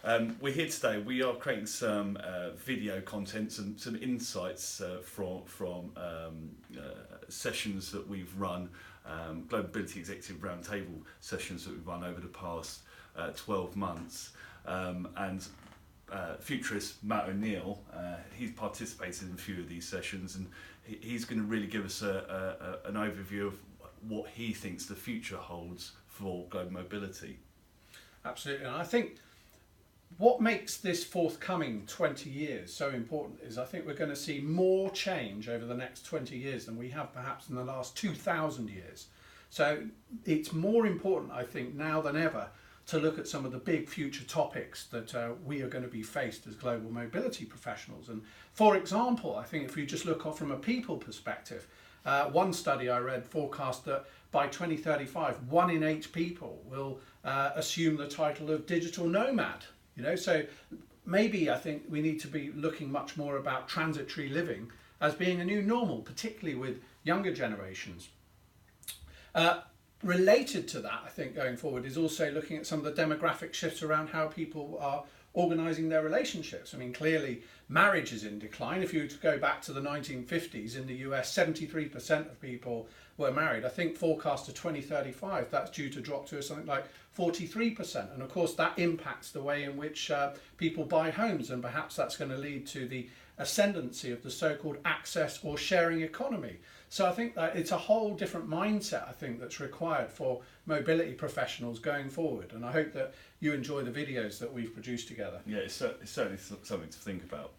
We're here today. We are creating some video content, some insights from sessions that we've run, Global Mobility Executive Roundtable sessions that we've run over the past 12 months. And Futurist Matt O'Neill, he's participated in a few of these sessions, and he's going to really give us an overview of what he thinks the future holds for global mobility. Absolutely, and I think what makes this forthcoming 20 years so important is I think we're going to see more change over the next 20 years than we have perhaps in the last 2,000 years. So it's more important, I think, now than ever to look at some of the big future topics that we are going to be faced as global mobility professionals. And for example, I think if you just look from a people perspective, one study I read forecast that by 2035, 1 in 8 people will assume the title of digital nomad. So maybe I think we need to be looking much more about transitory living as being a new normal, particularly with younger generations. Related to that, I think going forward is also looking at some of the demographic shifts around how people are organising their relationships. I mean, clearly marriage is in decline. If you were to go back to the 1950s in the US, 73% of people were married. I think forecast to 2035, that's due to drop to something like 43%. And of course, that impacts the way in which people buy homes, and perhaps that's going to lead to the ascendancy of the so-called access or sharing economy. So I think that it's a whole different mindset, I think, that's required for mobility professionals going forward. And I hope that you enjoy the videos that we've produced together. Yeah, it's certainly something to think about.